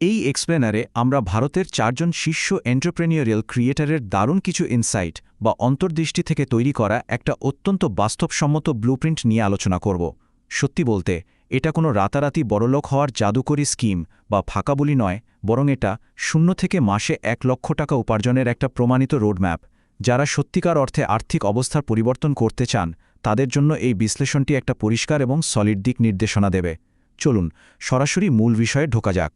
এই এক্সপ্লেনারে আমরা ভারতের 4 জন শীর্ষ এন্টারপ্রেনিউরিয়াল ক্রিয়েটরের দারুণ কিছু ইনসাইট বা অন্তর্দৃষ্টি থেকে তৈরি করা একটা অত্যন্ত বাস্তবসম্মত ব্লুপ্রিন্ট নিয়ে আলোচনা করব। সত্যি বলতে এটা কোনো রাতারাতি বড়লোক হওয়ার জাদুকরী স্কিম বা ফাঁকা বলি নয়, বরং এটা 0 থেকে মাসে 1 লক্ষ টাকা উপার্জনের একটা প্রমাণিত রোডম্যাপ। যারা সত্যিকার অর্থে আর্থিক অবস্থার পরিবর্তন করতে চান তাদের জন্য এই বিশ্লেষণটি একটা পরিষ্কার এবং সলিড দিক নির্দেশনা দেবে। চলুন সরাসরি মূল বিষয়ে ঢোকা যাক।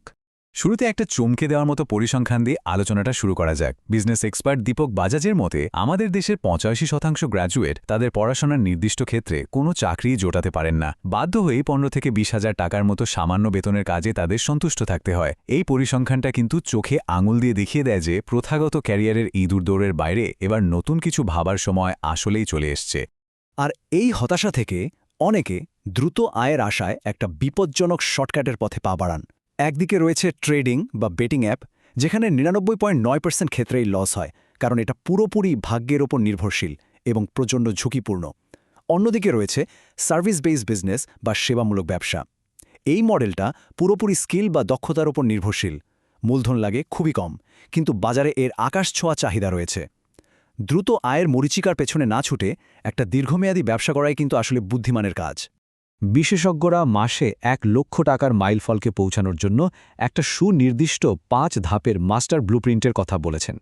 শুরুতে একটা চমকে দেওয়ার মতো পরিসংখ্যান দিয়ে আলোচনাটা শুরু করা যাক। বিজনেস এক্সপার্ট দীপক বাজাজের মতে আমাদের দেশের 85% গ্র্যাজুয়েট তাদের পড়াশোনার নির্দিষ্ট ক্ষেত্রে কোনো চাকরি জোটাতে পারেন না। বাধ্য হয়েই 15 থেকে 20,000 টাকার মতো সামান্য বেতনের কাজে তাদের সন্তুষ্ট থাকতে হয়। এই পরিসংখ্যানটা কিন্তু চোখে আঙুল দিয়ে দেখিয়ে দেয় যে প্রথাগত ক্যারিয়ারের ইঁদুর দৌড়ের বাইরে এবার নতুন কিছু ভাবার সময় আসলেই চলে এসছে। আর এই হতাশা থেকে অনেকে দ্রুত আয়ের আশায় একটা বিপজ্জনক শর্টকাটের পথে পা বাড়ান। একদিকে রয়েছে ট্রেডিং বা বেটিং অ্যাপ, যেখানে 99.9% ক্ষেত্রেই লস হয়, কারণ এটা পুরোপুরি ভাগ্যের ওপর নির্ভরশীল এবং প্রচণ্ড ঝুঁকিপূর্ণ। অন্যদিকে রয়েছে সার্ভিস বেসড বিজনেস বা সেবামূলক ব্যবসা। এই মডেলটা পুরোপুরি স্কিল বা দক্ষতার ওপর নির্ভরশীল। মূলধন লাগে খুবই কম, কিন্তু বাজারে এর আকাশ ছোঁয়া চাহিদা রয়েছে। দ্রুত আয়ের মরীচিকার পেছনে না ছুটে একটা দীর্ঘমেয়াদী ব্যবসা করাই কিন্তু আসলে বুদ্ধিমানের কাজ। বিশেষজ্ঞরা মাসে 1 লক্ষ টাকার মাইলফলকে পৌঁছানোর জন্য একটা সুনির্দিষ্ট 5 ধাপের মাস্টার ব্লুপ্রিন্টের কথা বলেছেন।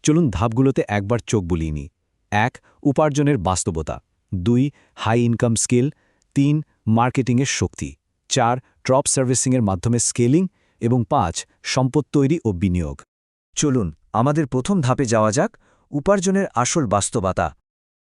চলুন ধাপগুলোতে একবার চোখ বুলিয়ে নিই। 1. উপার্জনের বাস্তবতা। 2. High income skill. 3. মার্কেটিংয়ের শক্তি। 4. ড্রপ সার্ভিসিংয়ের মাধ্যমে স্কেলিং। এবং 5. সম্পদ তৈরি ও বিনিয়োগ। চলুন আমাদের প্রথম ধাপে যাওয়া যাক, উপার্জনের আসল বাস্তবতা।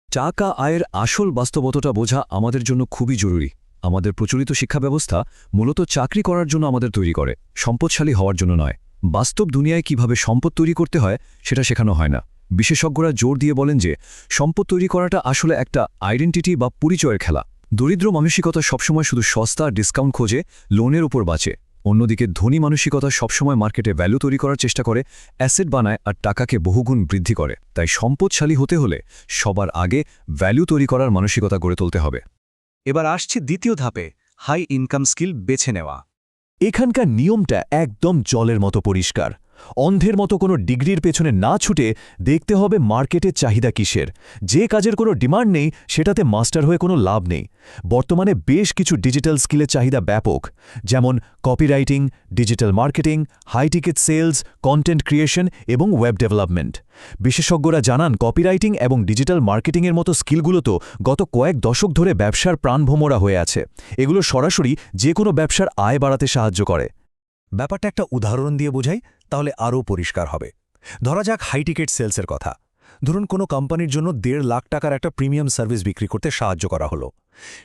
টাকা আয়ের আসল বাস্তবতাটা বোঝা আমাদের জন্য খুবই জরুরি। আমাদের প্রচলিত শিক্ষা ব্যবস্থা মূলত চাকরি করার জন্য আমাদের তৈরি করে, সম্পদশালী হওয়ার জন্য নয়। বাস্তব দুনিয়ায় কিভাবে সম্পদ তৈরি করতে হয় সেটা শেখানো হয় না। বিশেষজ্ঞরা জোর দিয়ে বলেন যে সম্পদ তৈরি করাটা আসলে একটা আইডেন্টিটি বা পরিচয়ের খেলা। দরিদ্র মানসিকতা সবসময় শুধু সস্তা ডিসকাউন্ট খোঁজে, লোনের উপর বাঁচে। অন্যদিকে ধনী মানসিকতা সবসময় মার্কেটে ভ্যালু তৈরি করার চেষ্টা করে, অ্যাসেট বানায় আর টাকাকে বহুগুণ বৃদ্ধি করে। তাই সম্পদশালী হতে হলে সবার আগে ভ্যালু তৈরি করার মানসিকতা গড়ে তুলতে হবে। এবার আসছে দ্বিতীয় ধাপে, হাই ইনকাম স্কিল বেছে নেওয়া। এখানকার নিয়মটা একদম জলের মতো পরিষ্কার। অন্ধের মতো কোনো ডিগ্রির পেছনে না ছুটে দেখতে হবে মার্কেটের চাহিদা কিসের। যে কাজের কোনো ডিমান্ড নেই সেটাতে মাস্টার হয়ে কোনো লাভ নেই। বর্তমানে বেশ কিছু ডিজিটাল স্কিলের চাহিদা ব্যাপক, যেমন copywriting, digital marketing, high ticket sales, content creation এবং ওয়েব ডেভেলপমেন্ট। বিশেষজ্ঞরা জানান কপিরাইটিং এবং ডিজিটাল মার্কেটিংয়ের মতো স্কিলগুলো তো গত কয়েক দশক ধরে ব্যবসার প্রাণভোমরা হয়ে আছে। এগুলো সরাসরি যে কোনো ব্যবসার আয় বাড়াতে সাহায্য করে। ব্যাপারটা একটা উদাহরণ দিয়ে বোঝাই, তাহলে আরও পরিষ্কার হবে। ধরা যাক হাই টিকেট সেলসের কথা। ধরুন কোনো কোম্পানির জন্য 1.5 লাখ টাকার একটা প্রিমিয়াম সার্ভিস বিক্রি করতে সাহায্য করা হলো।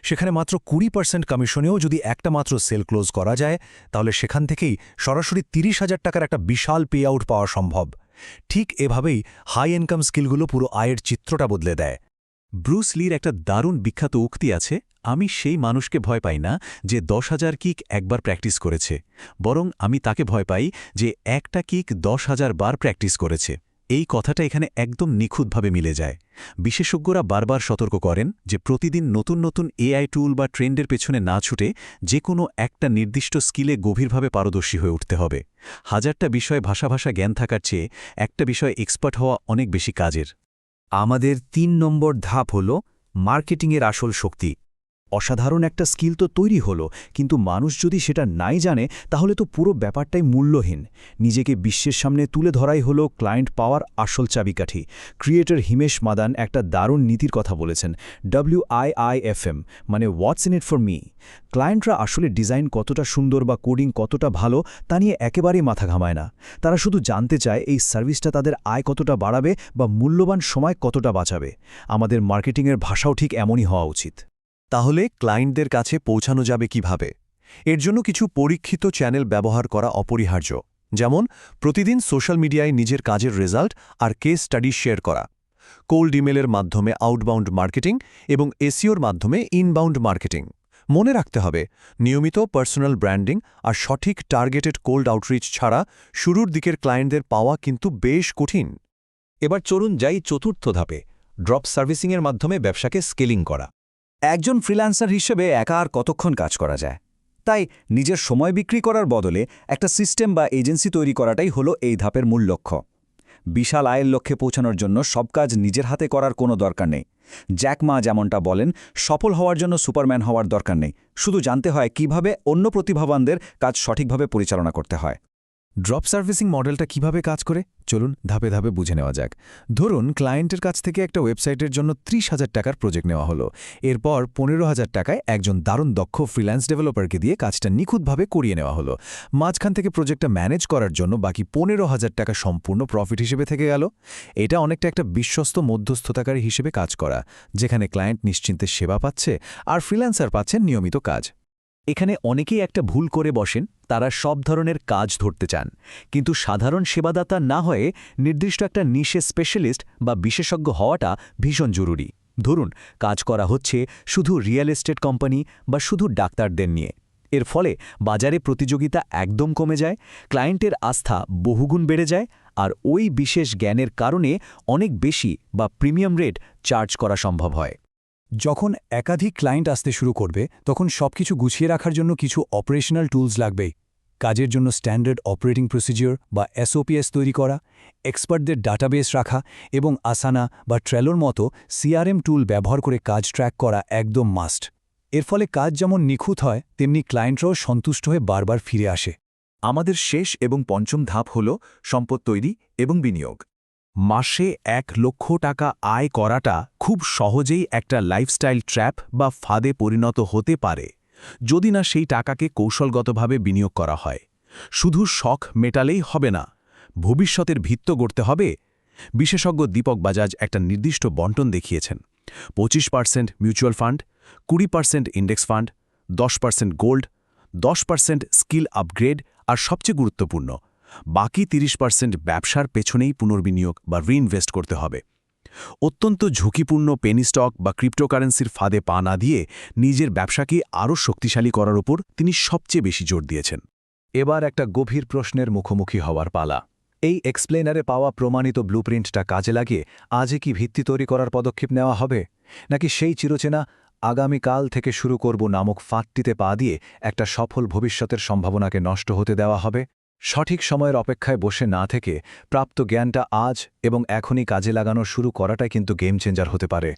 সেখানে মাত্র 20% কমিশনেও যদি একটা মাত্র সেল ক্লোজ করা যায়, তাহলে সেখান থেকেই সরাসরি 30,000 টাকার একটা বিশাল পে আউট পাওয়া সম্ভব। ঠিক এভাবেই হাই ইনকাম স্কিলগুলো পুরো আয়ের চিত্রটা বদলে দেয়। ব্রুস লির একটা দারুণ বিখ্যাত উক্তি আছে, আমি সেই মানুষকে ভয় পাই না যে 10,000 কিক একবার প্র্যাকটিস করেছে, বরং আমি তাকে ভয় পাই যে একটা কিক 10,000 বার প্র্যাকটিস করেছে। এই কথাটা এখানে একদম নিখুঁতভাবে মিলে যায়। বিশেষজ্ঞরা বারবার সতর্ক করেন যে প্রতিদিন নতুন নতুন এআই টুল বা ট্রেন্ডের পেছনে না ছুটে যে কোনো একটা নির্দিষ্ট স্কিলে গভীরভাবে পারদর্শী হয়ে উঠতে হবে। হাজারটা বিষয়ে ভাষা জ্ঞান থাকার চেয়ে একটা বিষয়ে এক্সপার্ট হওয়া অনেক বেশি কাজের। আমাদের 3 নম্বর ধাপ হল মার্কেটিংয়ের আসল শক্তি। অসাধারণ একটা স্কিল তো তৈরি হলো, কিন্তু মানুষ যদি সেটা নাই জানে তাহলে তো পুরো ব্যাপারটাই মূল্যহীন। নিজেকে বিশ্বের সামনে তুলে ধরাই হলো ক্লায়েন্ট পাওয়ার আসল চাবিকাঠি। ক্রিয়েটর হিমেশ মাদান একটা দারুণ নীতির কথা বলেছেন, WIIFM, মানে হোয়াটস ইন ইট ফর মি। ক্লায়েন্টরা আসলে ডিজাইন কতটা সুন্দর বা কোডিং কতটা ভালো তা নিয়ে একেবারেই মাথা ঘামায় না। তারা শুধু জানতে চায় এই সার্ভিসটা তাদের আয় কতটা বাড়াবে বা মূল্যবান সময় কতটা বাঁচাবে। আমাদের মার্কেটিংয়ের ভাষাও ঠিক এমনই হওয়া উচিত। তাহলে ক্লায়েন্টদের কাছে পৌঁছানো যাবে কিভাবে? এর জন্য কিছু পরীক্ষিত চ্যানেল ব্যবহার করা অপরিহার্য, যেমন প্রতিদিন সোশ্যাল মিডিয়ায় নিজের কাজের রেজাল্ট আর কেস স্টাডি শেয়ার করা, কোল্ড ইমেলের মাধ্যমে আউটবাউন্ড মার্কেটিং এবং এসইওর মাধ্যমে ইনবাউন্ড মার্কেটিং। মনে রাখতে হবে, নিয়মিত পার্সোনাল ব্র্যান্ডিং আর সঠিক টার্গেটেড কোল্ড আউটরিচ ছাড়া শুরুর দিকের ক্লায়েন্টদের পাওয়া কিন্তু বেশ কঠিন। এবার চলুন যাই চতুর্থ ধাপে, ড্রপ সার্ভিসিংয়ের মাধ্যমে ব্যবসাকে স্কেলিং করা। একজন ফ্রিল্যান্সার হিসেবে একা আর কতক্ষণ কাজ করা যায়? তাই নিজের সময় বিক্রি করার বদলে একটা সিস্টেম বা এজেন্সি তৈরি করাটাই হলো এই ধাপের মূল লক্ষ্য। বিশাল আয়ের লক্ষ্যে পৌঁছানোর জন্য সব কাজ নিজের হাতে করার কোনো দরকার নেই। জ্যাক মা যেমনটা বলেন, সফল হওয়ার জন্য সুপারম্যান হওয়ার দরকার নেই, শুধু জানতে হয় কিভাবে অন্য প্রতিভাবানদের কাজ সঠিকভাবে পরিচালনা করতে হয়। ড্রপ সার্ভিসিং মডেলটা কিভাবে কাজ করে চলুন ধাপে ধাপে বুঝে নেওয়া যাক। ধরুন ক্লায়েন্টের কাছ থেকে একটা ওয়েবসাইটের জন্য 30,000 টাকার প্রজেক্ট নেওয়া হলো। এরপর 15,000 টাকায় একজন দারুণ দক্ষ ফ্রিল্যান্স ডেভেলপারকে দিয়ে কাজটা নিখুঁতভাবে করিয়ে নেওয়া হলো। মাঝখান থেকে প্রজেক্টটা ম্যানেজ করার জন্য বাকি 15,000 টাকা সম্পূর্ণ প্রফিট হিসেবে থেকে গেল। এটা অনেকটা একটা বিশ্বস্ত মধ্যস্থতাকারী হিসেবে কাজ করা, যেখানে ক্লায়েন্ট নিশ্চিন্তে সেবা পাচ্ছে আর ফ্রিল্যান্সার পাচ্ছেন নিয়মিত কাজ। এখানে অনেকেই একটা ভুল করে বসেন, তারা সব ধরনের কাজ ধরতে চান, কিন্তু সাধারণ সেবাদাতা না হয়ে নির্দিষ্ট একটা নিশে স্পেশালিস্ট বা বিশেষজ্ঞ হওয়াটা ভীষণ জরুরি। ধরুন কাজ করা হচ্ছে শুধু রিয়েল এস্টেট কোম্পানি বা শুধু ডাক্তারদের নিয়ে। এর ফলে বাজারে প্রতিযোগিতা একদম কমে যায়, ক্লায়েন্টের আস্থা বহুগুণ বেড়ে যায়, আর ওই বিশেষ জ্ঞানের কারণে অনেক বেশি বা প্রিমিয়াম রেট চার্জ করা সম্ভব হয়। যখন একাধিক ক্লায়েন্ট আসতে শুরু করবে তখন সবকিছু গুছিয়ে রাখার জন্য কিছু অপারেশনাল টুলস লাগবেই। কাজের জন্য স্ট্যান্ডার্ড অপারেটিং প্রসিজিওর বা এসওপিএস তৈরি করা, এক্সপার্টদের ডাটাবেস রাখা এবং আসানা বা ট্রেলোর মতো সিআরএম টুল ব্যবহার করে কাজ ট্র্যাক করা একদম মাস্ট। এর ফলে কাজ যেমন নিখুঁত হয়, তেমনি ক্লায়েন্টরাও সন্তুষ্ট হয়ে বারবার ফিরে আসে। আমাদের শেষ এবং পঞ্চম ধাপ হল সম্পদ তৈরি এবং বিনিয়োগ। মাসে 1 লক্ষ টাকা আয় করাটা খুব সহজেই একটা লাইফস্টাইল ট্র্যাপ বা ফাঁদে পরিণত হতে পারে, যদি না সেই টাকাকে কৌশলগতভাবে বিনিয়োগ করা হয়। শুধু শখ মেটালেই হবে না, ভবিষ্যতের ভিত্ত গড়তে হবে। বিশেষজ্ঞ দীপক বাজাজ একটা নির্দিষ্ট বন্টন দেখিয়েছেন: 25% mutual fund, 20% index fund, 10% gold, 10% skill upgrade, আর সবচেয়ে গুরুত্বপূর্ণ বাকি 30% ব্যবসার পেছনেই পুনর্বিনিয়োগ বা রিইনভেস্ট করতে হবে। অত্যন্ত ঝুঁকিপূর্ণ পেনি স্টক বা ক্রিপ্টোকারেন্সির ফাঁদে পা না দিয়ে নিজের ব্যবসাকে আরও শক্তিশালী করার উপর তিনি সবচেয়ে বেশি জোর দিয়েছেন। এবার একটা গভীর প্রশ্নের মুখোমুখি হওয়ার পালা। এই এক্সপ্লেনারে পাওয়া প্রমাণিত ব্লুপ্রিন্টটা কাজে লাগিয়ে আজই কি ভিত্তি তৈরি করার পদক্ষেপ নেওয়া হবে, নাকি সেই চিরচেনা আগামীকাল থেকে শুরু করব নামক ফাঁদটিতে পা দিয়ে একটা সফল ভবিষ্যতের সম্ভাবনাকে নষ্ট হতে দেওয়া হবে? সঠিক সময়ের অপেক্ষায় বসে না থেকে প্রাপ্ত জ্ঞানটা আজ এবং এখনই কাজে লাগানো শুরু করাটাই কিন্তু গেম চেঞ্জার হতে পারে।